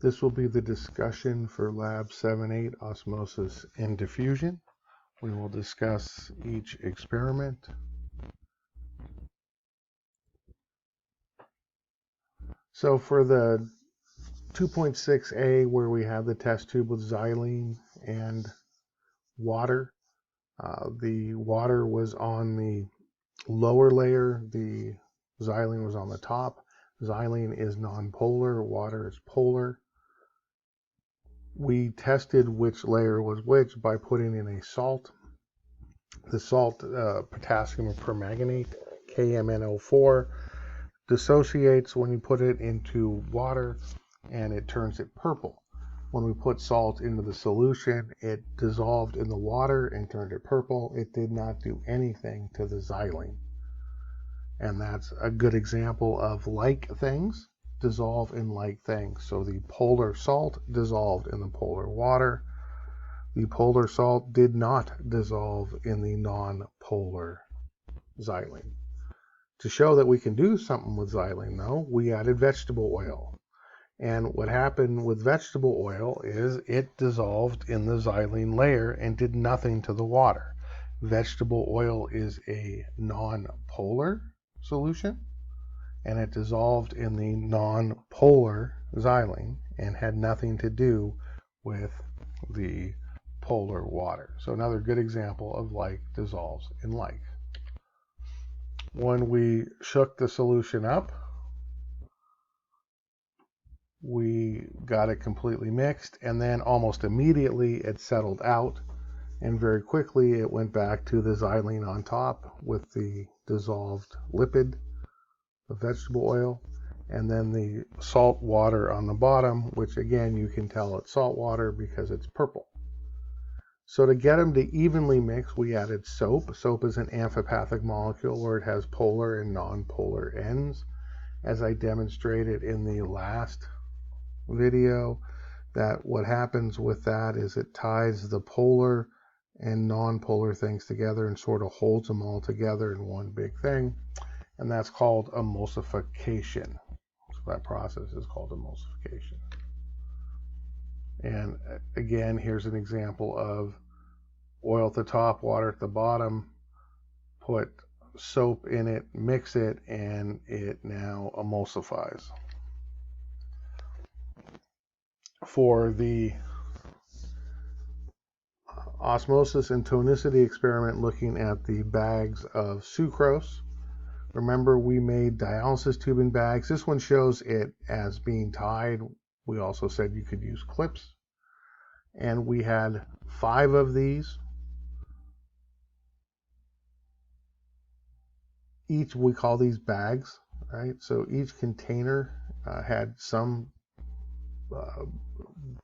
This will be the discussion for Lab 7-8, Osmosis and Diffusion. We will discuss each experiment. So for the 2.6a, where we have the test tube with xylene and water, the water was on the lower layer, the xylene was on the top. Xylene is nonpolar, water is polar. We tested which layer was which by putting in a salt. The salt, potassium permanganate, KMnO4, dissociates when you put it into water and it turns it purple. When we put salt into the solution, it dissolved in the water and turned it purple. It did not do anything to the xylene. And that's a good example of like things dissolve in like things. So the polar salt dissolved in the polar water. The polar salt did not dissolve in the non-polar xylene. To show that we can do something with xylene, though, we added vegetable oil. And what happened with vegetable oil is it dissolved in the xylene layer and did nothing to the water. Vegetable oil is a non-polar solution, and it dissolved in the non-polar xylene and had nothing to do with the polar water. So another good example of like dissolves in like. When we shook the solution up, we got it completely mixed, and then almost immediately it settled out, and very quickly it went back to the xylene on top with the dissolved lipid of vegetable oil, and then the salt water on the bottom, which again you can tell it's salt water because it's purple. So to get them to evenly mix, we added soap. Soap is an amphipathic molecule where it has polar and non-polar ends. As I demonstrated in the last video, that what happens with that is it ties the polar and non-polar things together and sort of holds them all together in one big thing. And that's called emulsification. So that process is called emulsification. And again, here's an example of oil at the top, water at the bottom, put soap in it, mix it, and it now emulsifies. For the osmosis and tonicity experiment looking at the bags of sucrose, remember we made dialysis tubing bags. This one shows it as being tied. We also said you could use clips. And we had 5 of these. Each, we call these bags, right? So each container had some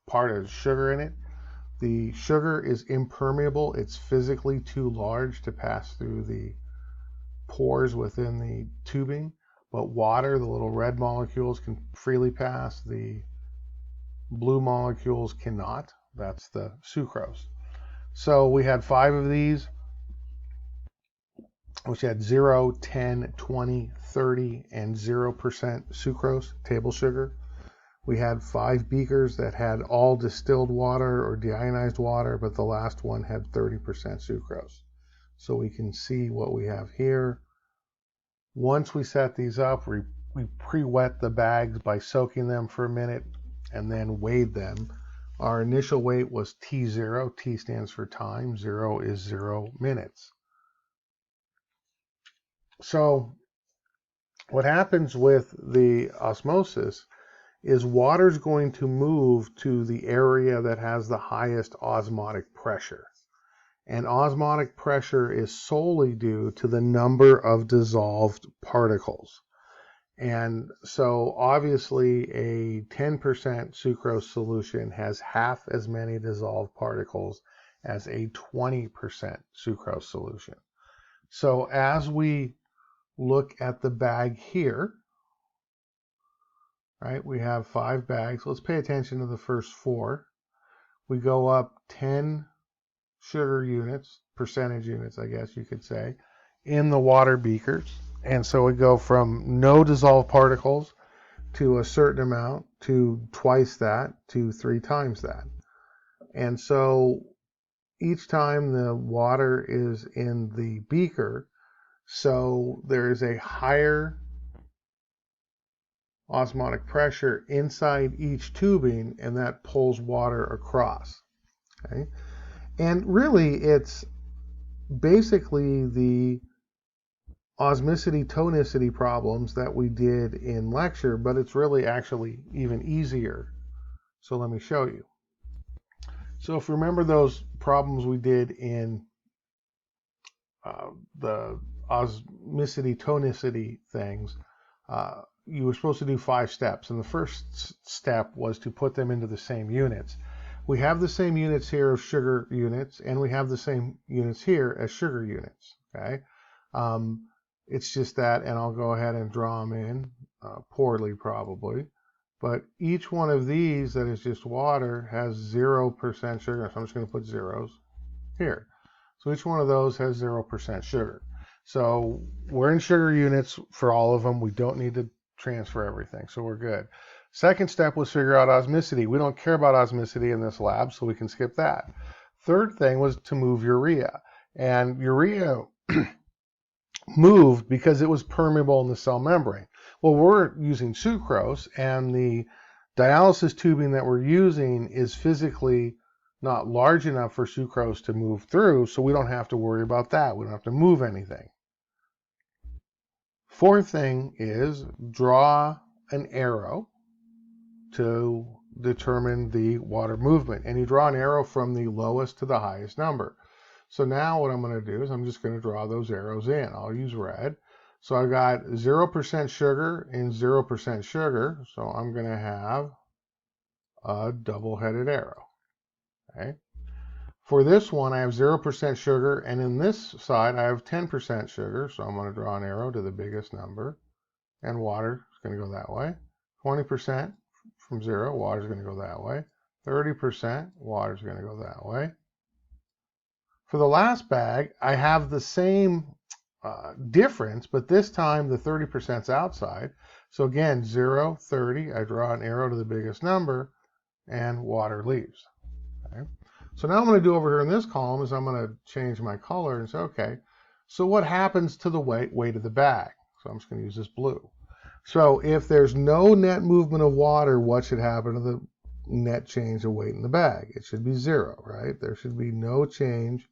part of sugar in it. The sugar is impermeable. It's physically too large to pass through the pores within the tubing. But water, the little red molecules, can freely pass. The blue molecules cannot. That's the sucrose. So we had 5 of these, which had 0, 10, 20, 30, and 0% sucrose, table sugar. We had 5 beakers that had all distilled water or deionized water, but the last one had 30% sucrose. So we can see what we have here. Once we set these up, we pre-wet the bags by soaking them for a minute and then weighed them. Our initial weight was T0. T stands for time. 0 is 0 minutes. So what happens with the osmosis is water's going to move to the area that has the highest osmotic pressure. And osmotic pressure is solely due to the number of dissolved particles. And so obviously a 10% sucrose solution has half as many dissolved particles as a 20% sucrose solution. So as we look at the bag here, right, we have 5 bags. Let's pay attention to the first 4. We go up 10 sugar units, percentage units, I guess you could say, in the water beakers. And so we go from no dissolved particles to a certain amount to twice that to 3 times that. And so each time the water is in the beaker, so there is a higher osmotic pressure inside each tubing, and that pulls water across. Okay? And really, it's basically the osmoticity, tonicity problems that we did in lecture, but it's really actually even easier. So let me show you. So if you remember those problems we did in the osmoticity, tonicity things, you were supposed to do 5 steps, and the first step was to put them into the same units. We have the same units here of sugar units, and we have the same units here as sugar units. Okay, it's just that, and I'll go ahead and draw them in poorly probably, but each one of these that is just water has 0% sugar, so I'm just going to put zeros here. So each one of those has 0% sugar. So we're in sugar units for all of them. We don't need to transfer everything, so we're good. Second step was figure out osmoticity. We don't care about osmoticity in this lab, so we can skip that. Third thing was to move urea. And urea moved because it was permeable in the cell membrane. Well, we're using sucrose, and the dialysis tubing that we're using is physically not large enough for sucrose to move through, so we don't have to worry about that. We don't have to move anything. Fourth thing is draw an arrow to determine the water movement, and you draw an arrow from the lowest to the highest number. So now what I'm going to do is I'm just going to draw those arrows in. I'll use red. So I've got 0% sugar and 0% sugar, so I'm going to have a double-headed arrow. Okay. For this one, I have 0% sugar, and in this side, I have 10% sugar, so I'm going to draw an arrow to the biggest number, and water is going to go that way. 20% from 0, water is going to go that way. 30%, water is going to go that way. For the last bag, I have the same difference, but this time the 30% is outside. So again, 0, 30, I draw an arrow to the biggest number, and water leaves. Okay. So now I'm going to do over here in this column is I'm going to change my color and say, okay, so what happens to the weight of the bag? So I'm just going to use this blue. So if there's no net movement of water, what should happen to the net change of weight in the bag? It should be 0, right? There should be no change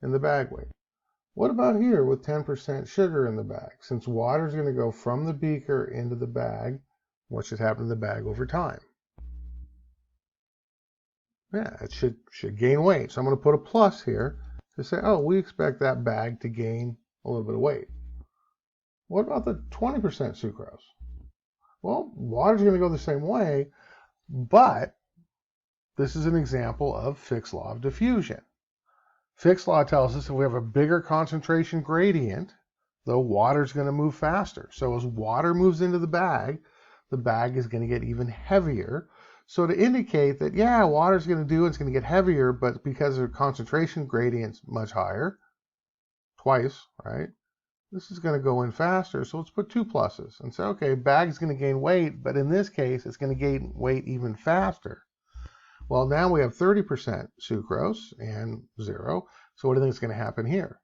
in the bag weight. What about here with 10% sugar in the bag? Since water is going to go from the beaker into the bag, what should happen to the bag over time? Yeah, it should gain weight. So I'm going to put a plus here to say, oh, we expect that bag to gain a little bit of weight. What about the 20% sucrose? Well, water's going to go the same way, but this is an example of Fick's law of diffusion. Fick's law tells us if we have a bigger concentration gradient, the water's going to move faster. So as water moves into the bag is going to get even heavier. So to indicate that, yeah, water's going to do, it's going to get heavier, but because the concentration gradient's much higher, twice, right? This is going to go in faster, so let's put 2 pluses and say, okay, bag's going to gain weight, but in this case, it's going to gain weight even faster. Well, now we have 30% sucrose and 0, so what do you think is going to happen here?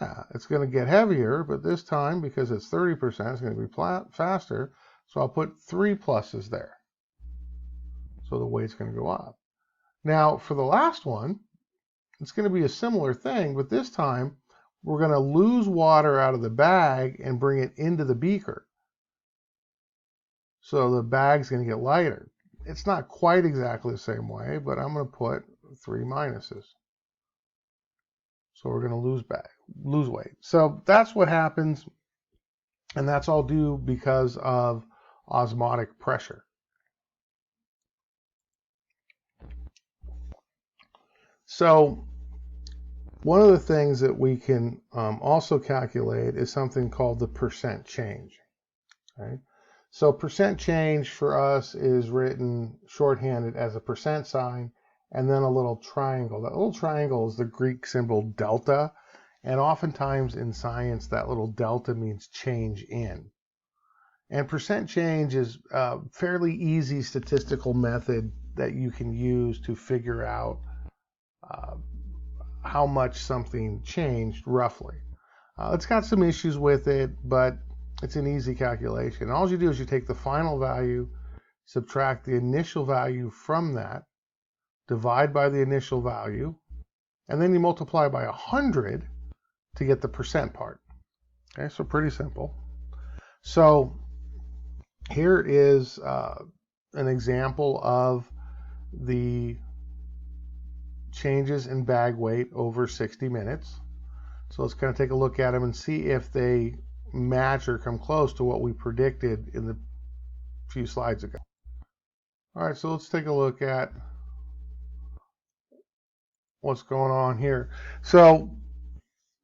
Yeah, it's going to get heavier, but this time, because it's 30%, it's going to be faster, so I'll put 3 pluses there. So the weight's going to go up. Now, for the last one, it's going to be a similar thing, but this time, we're going to lose water out of the bag and bring it into the beaker. So the bag's going to get lighter. It's not quite exactly the same way, but I'm going to put 3 minuses. So we're going to lose weight. So that's what happens, and that's all due because of osmotic pressure. So one of the things that we can also calculate is something called the percent change. Okay? So percent change for us is written shorthanded as a percent sign and then a little triangle. That little triangle is the Greek symbol delta, and oftentimes in science that little delta means change in. And percent change is a fairly easy statistical method that you can use to figure out how much something changed roughly. It's got some issues with it, but it's an easy calculation. All you do is you take the final value, subtract the initial value from that, divide by the initial value, and then you multiply by 100 to get the percent part. Okay, so pretty simple. So here is an example of the changes in bag weight over 60 minutes. So let's kind of take a look at them and see if they match or come close to what we predicted in the few slides ago. All right, so let's take a look at what's going on here. So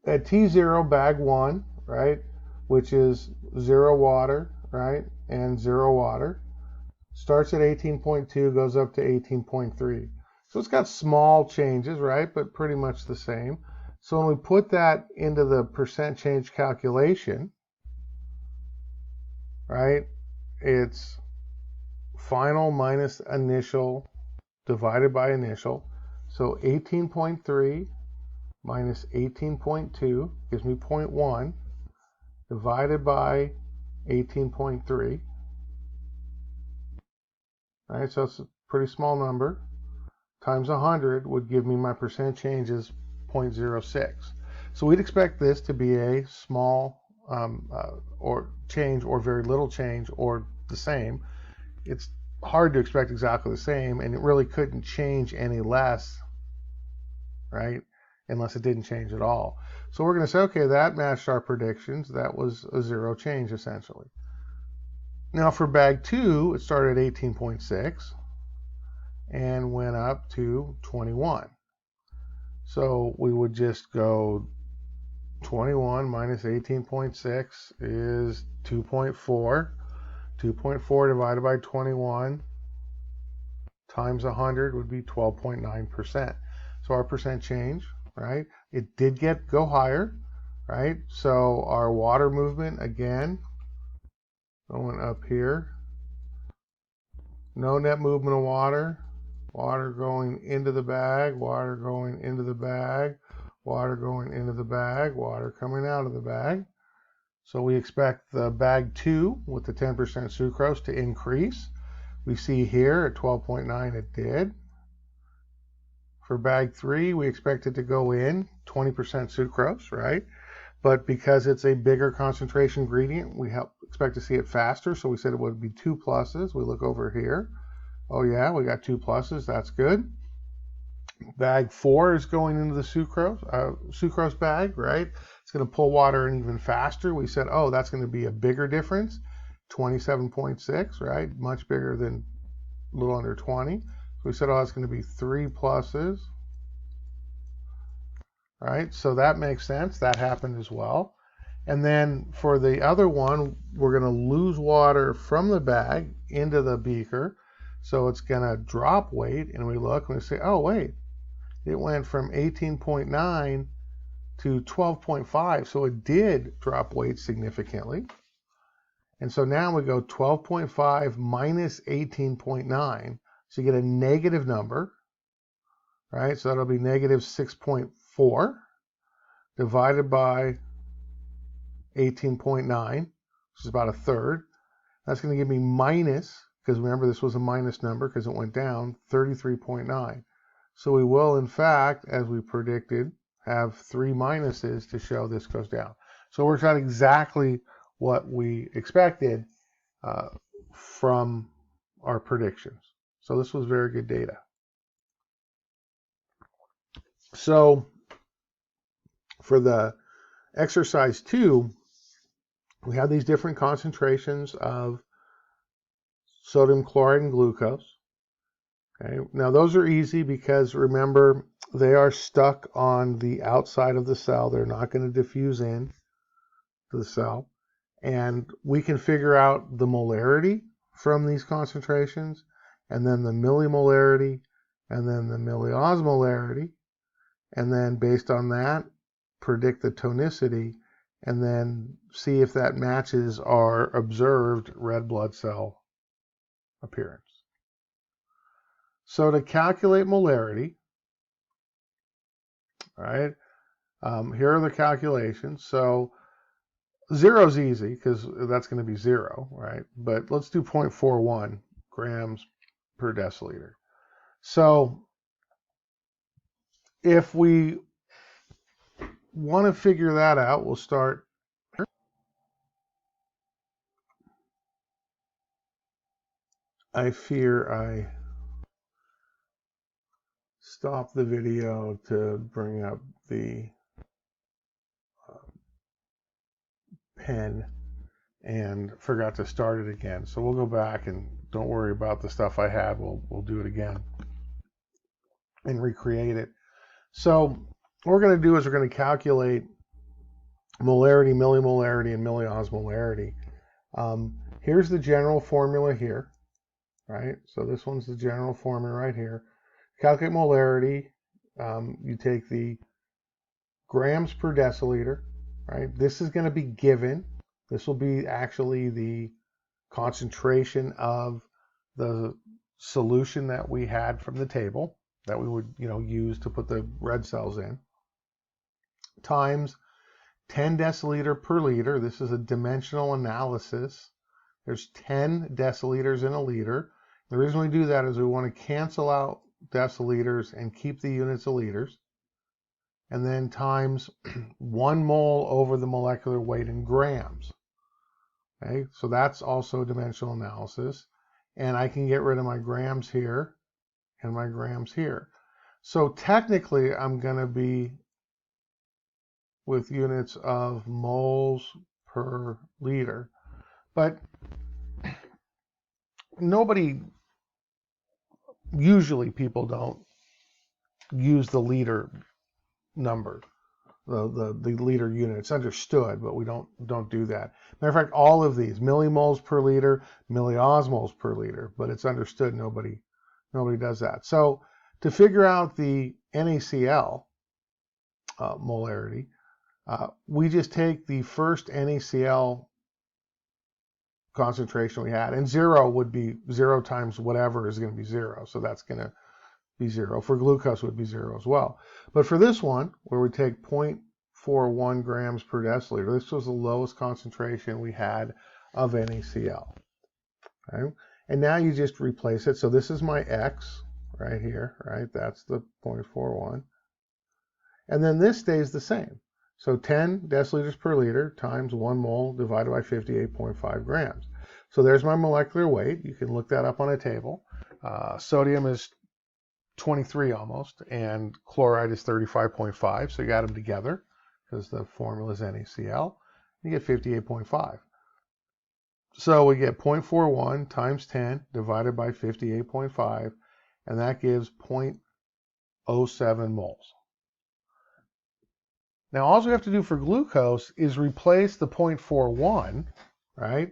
at T0, bag 1, right, which is 0 water, right, and 0 water, starts at 18.2, goes up to 18.3. So it's got small changes, right, but pretty much the same. So when we put that into the percent change calculation, right, it's final minus initial divided by initial. So 18.3 minus 18.2 gives me 0.1 divided by 18.3. All right, so it's a pretty small number. Times 100 would give me my percent change is 0.06. So we'd expect this to be a small or change or very little change or the same. It's hard to expect exactly the same, and it really couldn't change any less, right, unless it didn't change at all. So we're going to say, okay, that matched our predictions. That was a 0 change, essentially. Now for bag 2, it started at 18.6 and went up to 21. So we would just go 21 minus 18.6 is 2.4. 2.4 divided by 21 times 100 would be 12.9%. So our percent change, right? It did go higher, right? So our water movement, again, going up here. No net movement of water. Water going into the bag, water going into the bag, water going into the bag, water coming out of the bag. So we expect the bag 2 with the 10% sucrose to increase. We see here at 12.9 it did. For bag 3, we expect it to go in 20% sucrose, right? But because it's a bigger concentration gradient, we expect to see it faster. So we said it would be 2 pluses. We look over here. Oh yeah, we got 2 pluses. That's good. Bag 4 is going into the sucrose bag, right? It's going to pull water in even faster. We said, oh, that's going to be a bigger difference, 27.6, right? Much bigger than a little under 20. So we said, oh, that's going to be 3 pluses, right? So that makes sense. That happened as well. And then for the other one, we're going to lose water from the bag into the beaker. So it's going to drop weight. And we look and we say, oh, wait, it went from 18.9 to 12.5. So it did drop weight significantly. And so now we go 12.5 minus 18.9. So you get a negative number, right? So that'll be negative 6.4 divided by 18.9, which is about a third. That's going to give me minus, because remember this was a minus number because it went down, 33.9. So we will, in fact, as we predicted, have 3 minuses to show this goes down. So it works out exactly what we expected from our predictions. So this was very good data. So for the exercise 2, we have these different concentrations of sodium chloride and glucose. Okay. Now those are easy because remember they are stuck on the outside of the cell. They're not going to diffuse in to the cell. And we can figure out the molarity from these concentrations, and then the millimolarity, and then the milliosmolarity, and then based on that, predict the tonicity and then see if that matches our observed red blood cell appearance. So to calculate molarity, all right, here are the calculations. So 0 is easy because that's going to be 0, right? But let's do 0.41 grams per deciliter. So if we want to figure that out, we'll start. I fear I stopped the video to bring up the pen and forgot to start it again. So we'll go back, and don't worry about the stuff I had. We'll do it again and recreate it. So what we're going to do is we're going to calculate molarity, millimolarity, and milliosmolarity. Here's the general formula here, right? So this one's the general formula right here. Calculate molarity. You take the grams per deciliter, right? This is going to be given. This will be actually the concentration of the solution that we had from the table that we would, use to put the red cells in, times 10 deciliter per liter. This is a dimensional analysis. There's 10 deciliters in a liter. The reason we do that is we want to cancel out deciliters and keep the units of liters. And then times 1 mole over the molecular weight in grams. Okay, so that's also dimensional analysis. And I can get rid of my grams here and my grams here. So technically, I'm going to be with units of moles per liter. But usually people don't use the liter number, the liter unit. It's understood, but we don't do that. Matter of fact, all of these, millimoles per liter, milliosmoles per liter, but it's understood nobody does that. So to figure out the NaCl molarity, we just take the first NaCl concentration we had, and 0 would be 0 times whatever is going to be 0, so that's going to be 0. For glucose would be 0 as well. But for this one, where we take 0.41 grams per deciliter, this was the lowest concentration we had of NaCl. Okay? And now you just replace it. So this is my X right here, right? That's the 0.41. And then this stays the same. So 10 deciliters per liter times 1 mole divided by 58.5 grams. So there's my molecular weight. You can look that up on a table. Sodium is 23 almost, and chloride is 35.5. So you add them together because the formula is NaCl. You get 58.5. So we get 0.41 times 10 divided by 58.5, and that gives 0.07 moles. Now, all we have to do for glucose is replace the 0.41, right,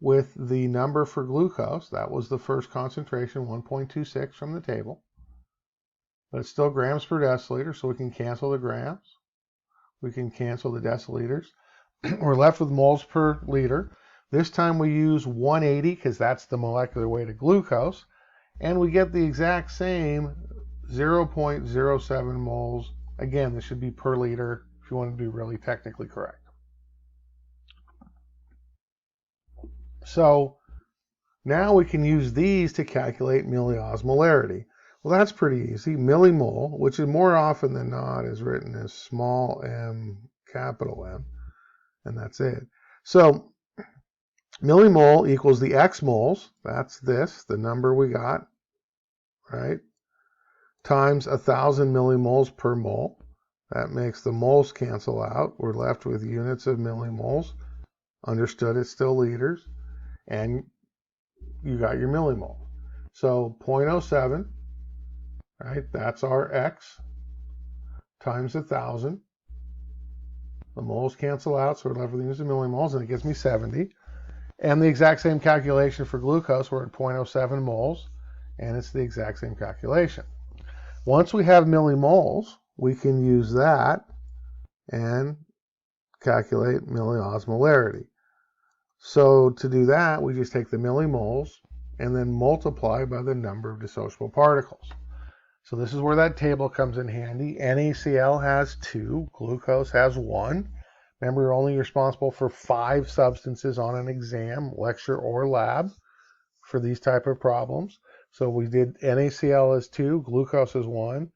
with the number for glucose. That was the first concentration, 1.26 from the table. But it's still grams per deciliter, so we can cancel the grams. We can cancel the deciliters. We're left with moles per liter. This time we use 180 because that's the molecular weight of glucose. And we get the exact same 0.07 moles. Again, this should be per liter if you want to be really technically correct. So now we can use these to calculate milliosmolarity. Well, that's pretty easy. Millimole, which is more often than not is written as small m, capital M, and that's it. So millimole equals the x moles, that's this, the number we got, right, times 1,000 millimoles per mole. That makes the moles cancel out. We're left with units of millimoles. Understood, it's still liters. And you got your millimole. So 0.07, right, that's our x, times 1,000. The moles cancel out, so we're left with units of millimoles, and it gives me 70. And the exact same calculation for glucose, we're at 0.07 moles, and it's the exact same calculation. Once we have millimoles, we can use that and calculate milliosmolarity. So to do that, we just take the millimoles and then multiply by the number of dissociable particles. So this is where that table comes in handy. NaCl has 2, glucose has 1. Remember, you're only responsible for 5 substances on an exam, lecture, or lab for these type of problems. So we did NaCl is 2, glucose is 1.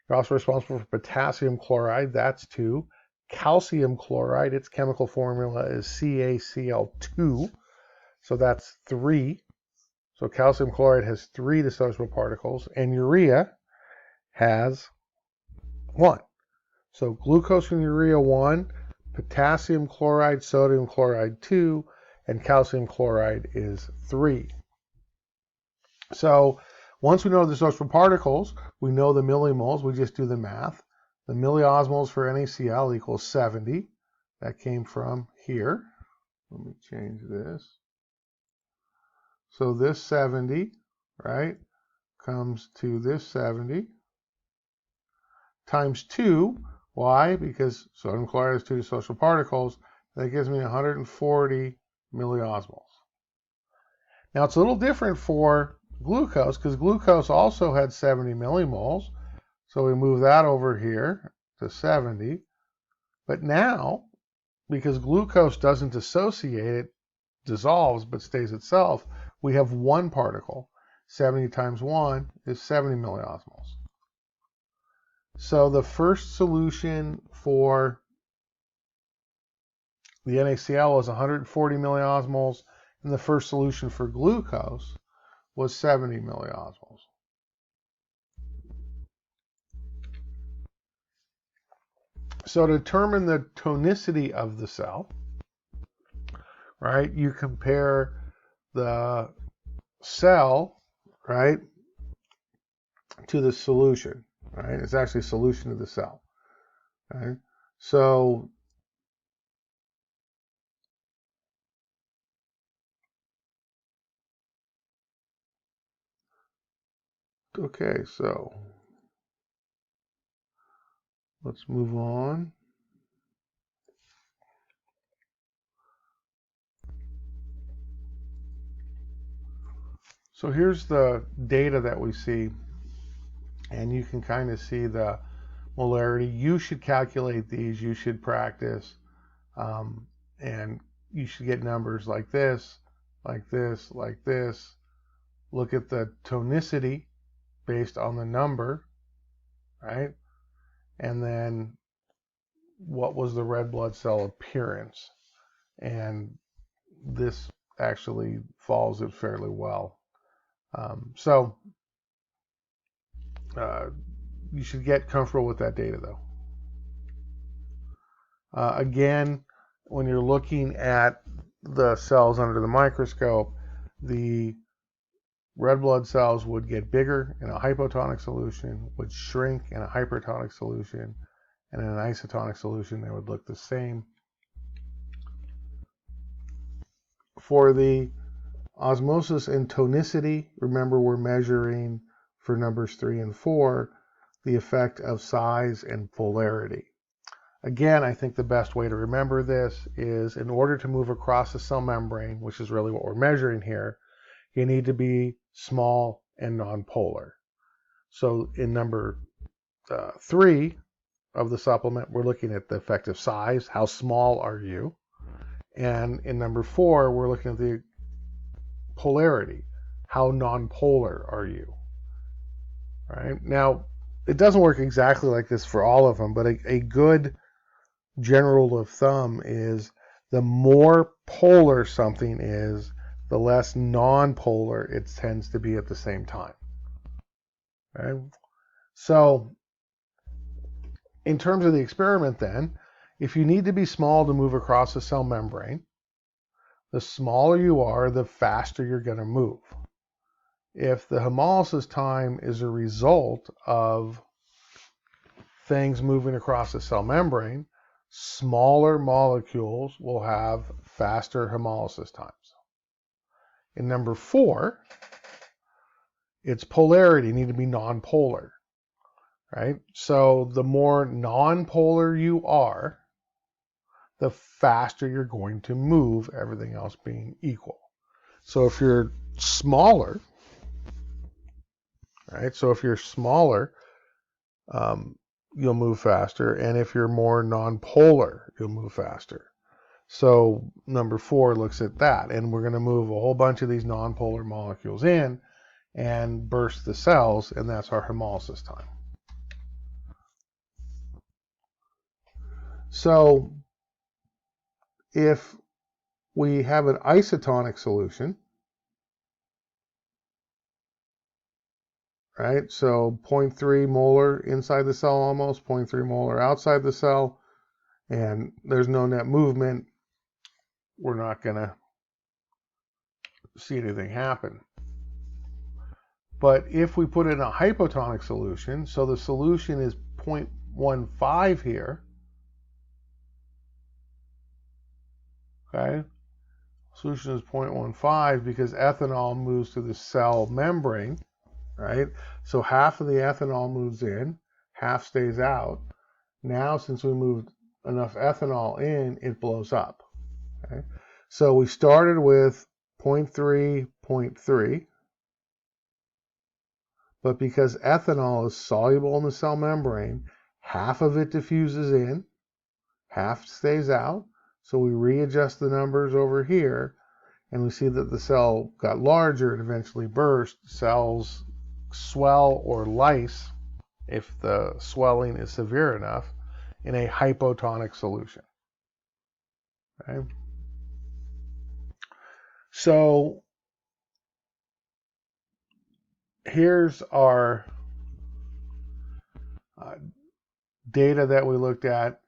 You're also responsible for potassium chloride, that's 2. Calcium chloride, its chemical formula is CaCl2, so that's 3. So calcium chloride has 3 dissociable particles, and urea has 1. So glucose and urea 1, potassium chloride, sodium chloride 2, and calcium chloride is 3. So once we know the dissociable particles, we know the millimoles, we just do the math. The milliosmoles for NaCl equals 70. That came from here. Let me change this. So this 70, right, comes to this 70 times 2. Why? Because sodium chloride has 2 dissociable particles. That gives me 140 milliosmoles. Now it's a little different for glucose because glucose also had 70 millimoles. So we move that over here to 70. But now, because glucose doesn't dissociate, it dissolves but stays itself, we have 1 particle. 70 times 1 is 70 milliosmoles. So the first solution for the NaCl was 140 milliosmoles, and the first solution for glucose was 70 milliosmoles. So to determine the tonicity of the cell, right, you compare the cell, right, to the solution, right? It's actually a solution to the cell, right? So okay, so let's move on. So here's the data that we see, and you can kind of see the molarity. You should calculate these, you should practice, and you should get numbers like this, like this, like this. Look at the tonicity based on the number, right? And then what was the red blood cell appearance? And this actually follows it fairly well. You should get comfortable with that data though. Again, when you're looking at the cells under the microscope, the red blood cells would get bigger in a hypotonic solution, would shrink in a hypertonic solution, and in an isotonic solution they would look the same. For the osmosis and tonicity, remember we're measuring for numbers 3 and 4 the effect of size and polarity. Again, I think the best way to remember this is in order to move across the cell membrane, which is really what we're measuring here, you need to be small and nonpolar. So in number 3 of the supplement, we're looking at the effective size. How small are you? And in number 4, we're looking at the polarity. How nonpolar are you? Right? Now, it doesn't work exactly like this for all of them, but a good general rule of thumb is the more polar something is, the less non-polar it tends to be at the same time. Right? So, in terms of the experiment then, if you need to be small to move across the cell membrane, the smaller you are, the faster you're going to move. If the hemolysis time is a result of things moving across the cell membrane, smaller molecules will have faster hemolysis times. In number 4, it's polarity. You need to be nonpolar, right? So the more nonpolar you are, the faster you're going to move, everything else being equal. So if you're smaller, right? So if you're smaller, you'll move faster. And if you're more nonpolar, you'll move faster. So number 4 looks at that. And we're going to move a whole bunch of these nonpolar molecules in and burst the cells, and that's our hemolysis time. So if we have an isotonic solution, right? So 0.3 molar inside the cell almost, 0.3 molar outside the cell, and there's no net movement, we're not going to see anything happen. But if we put in a hypotonic solution, so the solution is 0.15 here, okay? Solution is 0.15 because ethanol moves to the cell membrane, right? So half of the ethanol moves in, half stays out. Now, since we moved enough ethanol in, it blows up, okay? So we started with 0.3, 0.3. But because ethanol is soluble in the cell membrane, half of it diffuses in, half stays out. So we readjust the numbers over here, and we see that the cell got larger and eventually burst. Cells swell or lyse, if the swelling is severe enough, in a hypotonic solution. Okay? So here's our data that we looked at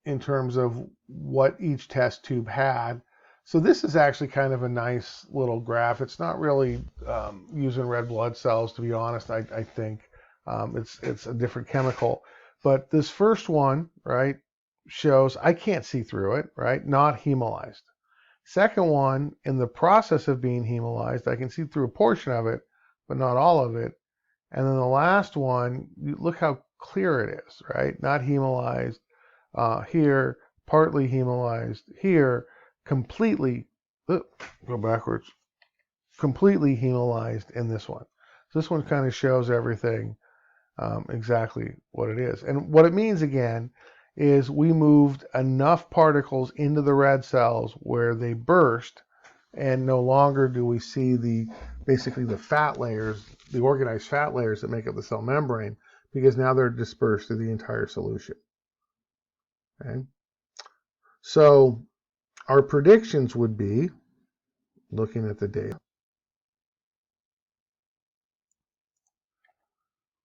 in terms of what each test tube had. So this is actually kind of a nice little graph. It's not really using red blood cells, to be honest. I think it's a different chemical. But this first one, right, shows I can't see through it, right? Not hemolyzed. Second one, in the process of being hemolyzed, I can see through a portion of it, but not all of it. And then the last one, look how clear it is, right? Not hemolyzed here, partly hemolyzed here, completely, go backwards, completely hemolyzed in this one. So this one kind of shows everything exactly what it is. And what it means, again, is we moved enough particles into the red cells where they burst, and no longer do we see basically the fat layers, the organized fat layers that make up the cell membrane, because now they're dispersed through the entire solution. Okay? So our predictions would be, looking at the data.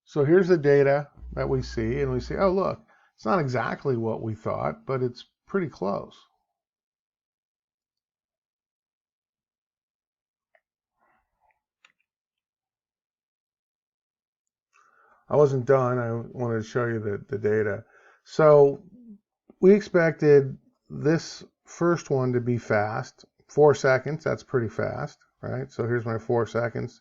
So here's the data that we see, and we say, oh, look, it's not exactly what we thought, but it's pretty close. I wasn't done. I wanted to show you the data. So we expected this first one to be fast. 4 seconds, that's pretty fast, right? So here's my 4 seconds.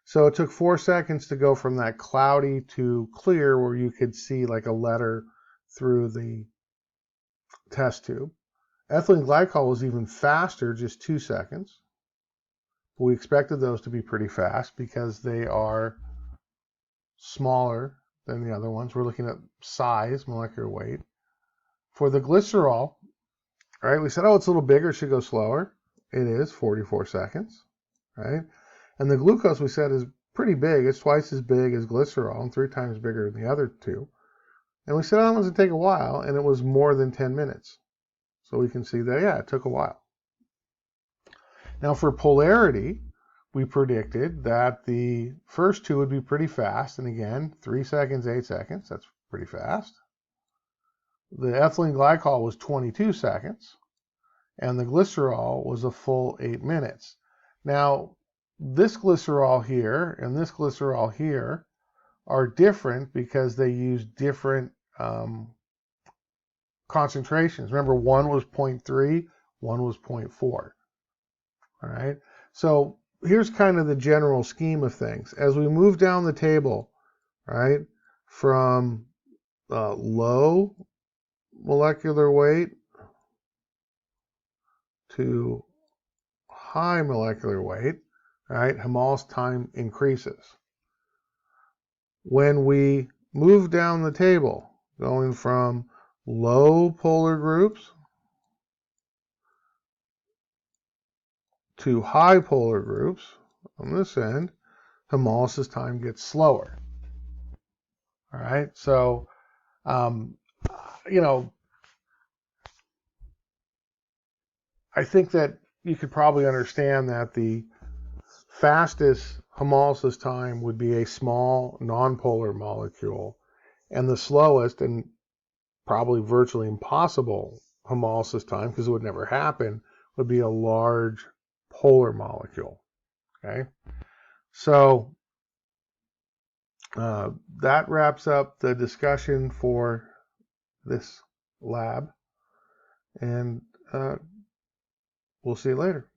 So it took 4 seconds to go from that cloudy to clear where you could see like a letter through the test tube. Ethylene glycol was even faster, just 2 seconds. We expected those to be pretty fast because they are smaller than the other ones. We're looking at size, molecular weight. For the glycerol, right, we said, oh, it's a little bigger, it should go slower. It is 44 seconds, right? And the glucose, we said, is pretty big. It's twice as big as glycerol and 3 times bigger than the other two. And we said, oh, it doesn't take a while, and it was more than 10 minutes. So we can see that, yeah, it took a while. Now for polarity, we predicted that the first two would be pretty fast. And again, 3 seconds, 8 seconds, that's pretty fast. The ethylene glycol was 22 seconds, and the glycerol was a full 8 minutes. Now, this glycerol here and this glycerol here are different because they use different concentrations. Remember, one was 0.3, one was 0.4. All right, so here's kind of the general scheme of things. As we move down the table, right, from low molecular weight to high molecular weight, right, hemolysis time increases. When we move down the table, going from low polar groups to high polar groups on this end, hemolysis time gets slower. All right, so you know, I think that you could probably understand that the fastest hemolysis time would be a small nonpolar molecule, and the slowest and probably virtually impossible hemolysis time, because it would never happen, would be a large polar molecule. Okay, so that wraps up the discussion for this lab, and we'll see you later.